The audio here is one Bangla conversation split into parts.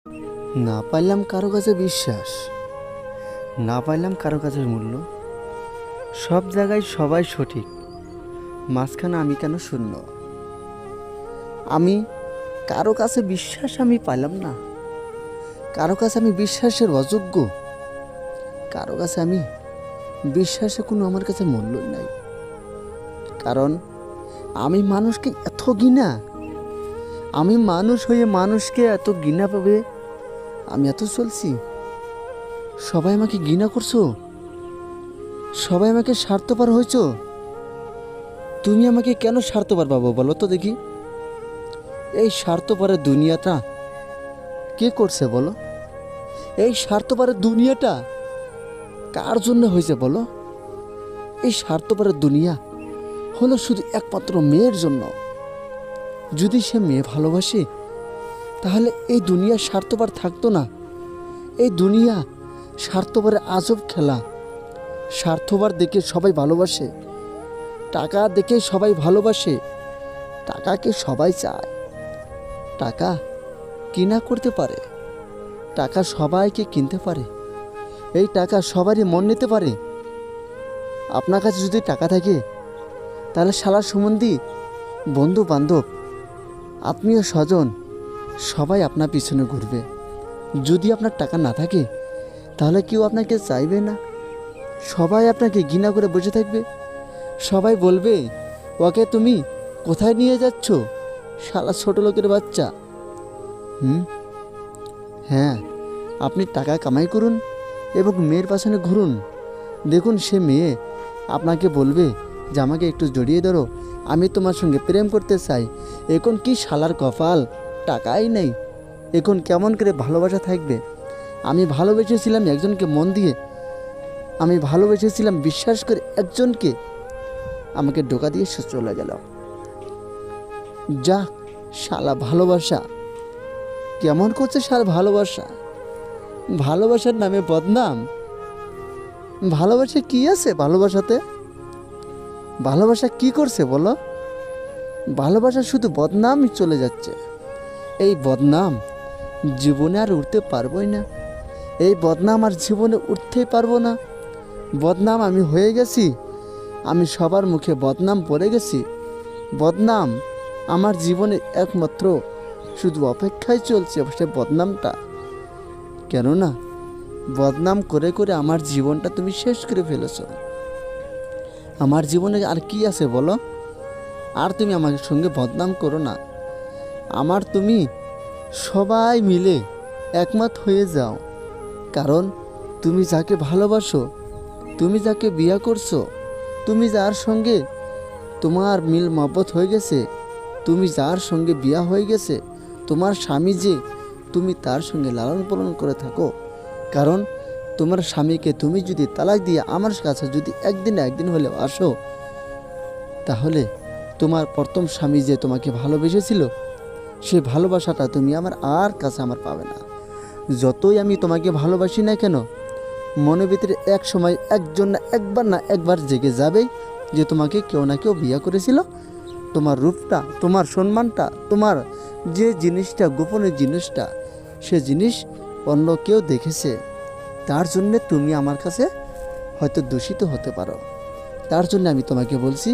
না পাইলাম কারো কাছে বিশ্বাস, না পাইলাম কারো কাছে মূল্য। সব জায়গায় সবাই সঠিক, মাঝখানে আমি কেন শূন্য? আমি কারো কাছে বিশ্বাস আমি পাইলাম না, কারো কাছে আমি বিশ্বাসের অযোগ্য, কারো কাছে আমি বিশ্বাসে কোনো আমার কাছে মূল্যই নাই। কারণ আমি মানুষকে এত ঘৃণা, আমি মানুষ হয়ে মানুষকে এত ঘৃণা পাবে আমি এত চলছি। সবাই আমাকে ঘৃণা করছো, সবাই আমাকে স্বার্থপর হয়েছ। তুমি আমাকে কেন স্বার্থপর পাবো বলো তো দেখি? এই স্বার্থপরের দুনিয়াটা কে করছে বলো? এই স্বার্থপরের দুনিয়াটা কার জন্য হয়েছে বলো? এই স্বার্থপরের দুনিয়া হলো শুধু একমাত্র মেয়ের জন্য। যদি সে মেয়ে ভালোবাসে তাহলে এই দুনিয়া স্বার্থপর থাকতো না। এই দুনিয়া স্বার্থপরের আজব খেলা। স্বার্থপর দেখে সবাই ভালোবাসে, টাকা দেখে সবাই ভালোবাসে, টাকাকে সবাই চায়। টাকা কিনা করতে পারে, টাকা সবাইকে কিনতে পারে, এই টাকা সবারই মন নিতে পারে। আপনার কাছে যদি টাকা থাকে তাহলে শালা সম্বন্ধী, বন্ধু বান্ধব, আত্মীয় স্বজন সবাই আপনার পিছনে ঘুরবে। যদি আপনার টাকা না থাকে তাহলে কেউ আপনাকে চাইবে না, সবাই আপনাকে ঘৃণা করে বসে থাকবে। সবাই বলবে, ওকে তুমি কোথায় নিয়ে যাচ্ছ, শালা ছোট লোকের বাচ্চা। হ্যাঁ, আপনি টাকা কামাই করুন এবং মেয়ের পাশনে ঘুরুন। দেখুন সে মেয়ে আপনাকে বলবে যে আমাকে একটু জড়িয়ে ধরো, আমি তোমার সঙ্গে প্রেম করতে চাই। এখন কি শালার কপাল, টাকাই নেই, এখন কেমন করে ভালোবাসা থাকবে? আমি ভালোবেসেছিলাম একজনকে মন দিয়ে, আমি ভালোবেসেছিলাম বিশ্বাস করে একজনকে, আমাকে ধোঁকা দিয়ে সে চলে গেল। যাক শালা ভালোবাসা কেমন করছে শালা ভালোবাসা, ভালোবাসার নামে বদনাম। ভালোবাসা কি আছে ভালোবাসাতে? ভালোবাসা কি করছে বলো? ভালোবাসা শুধু বদনামই চলে যাচ্ছে। এই বদনাম জীবনে আর উঠতে পারবোই না, এই বদনাম আর জীবনে উঠতেই পারবো না। বদনাম আমি হয়ে গেছি, আমি সবার মুখে বদনাম পড়ে গেছি। বদনাম আমার জীবনে একমাত্র শুধু অপেক্ষায় চলছে সে বদনামটা। কেননা বদনাম করে করে আমার জীবনটা তুমি শেষ করে ফেলেছ। আমার জীবনে আর কি আছে বলো? আর তুমি আমার সঙ্গে বদনাম করো না। আমার তুমি সবাই মিলে একমত হয়ে যাও। কারণ তুমি যাকে ভালোবাসো, তুমি যাকে বিয়ে করছো, তুমি যার সঙ্গে তোমার মিল মহব্বত হয়ে গেছে, তুমি যার সঙ্গে বিয়া হয়ে গেছে, তোমার স্বামী যে, তুমি তার সঙ্গে লালন পালন করে থাকো। কারণ তোমার স্বামীকে তুমি যদি তালাক দিয়ে আমার কাছে যদি একদিন একদিন হলেও আসো, তাহলে তোমার প্রথম স্বামী যে তোমাকে ভালোবেসেছিল সেই ভালোবাসাটা তুমি আমার আর কাছে আমার পাবে না। যতই আমি তোমাকে ভালোবাসি না কেন, মনের ভিতরে এক সময় একজন না একবার জেগে যাবেই যে তোমাকে কেউ না কেউ বিয়ে করেছিল। তোমার রূপটা, তোমার সম্মানটা, তোমার যে জিনিসটা, গোপনের জিনিসটা, সে জিনিস অন্য কেউ দেখেছে। তার জন্যে তুমি আমার কাছে হয়তো দূষিত হতে পারো। তার জন্য আমি তোমাকে বলছি,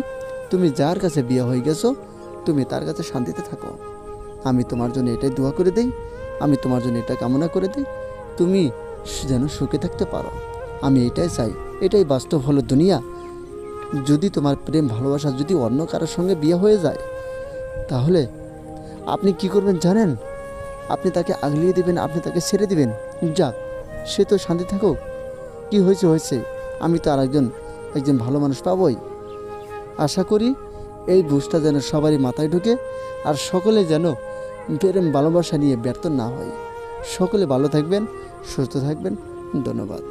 তুমি যার কাছে বিয়ে হয়ে গেছো তুমি তার কাছে শান্তিতে থাকো। আমি তোমার জন্য এটাই দোয়া করে দিই, আমি তোমার জন্য এটা কামনা করে দিই, তুমি যেন সুখে থাকতে পারো। আমি এটাই চাই, এটাই বাস্তব হলো দুনিয়া। যদি তোমার প্রেম ভালোবাসা যদি অন্য কারোর সঙ্গে বিয়ে হয়ে যায়, তাহলে আপনি কি করবেন জানেন? আপনি তাকে আগলিয়ে দিবেন, আপনি তাকে ছেড়ে দিবেন। যাক, সে তো শান্তি থাকুক, কি হয়েছে হয়েছে, আমি তো আর একজন ভালো মানুষ পাবই। আশা করি এই বুঝটা যেন সবারই মাথায় ঢোকে, আর সকলে যেন প্রেম ভালোবাসা নিয়ে ব্যর্থ না হয়। সকলে ভালো থাকবেন, সুস্থ থাকবেন। ধন্যবাদ।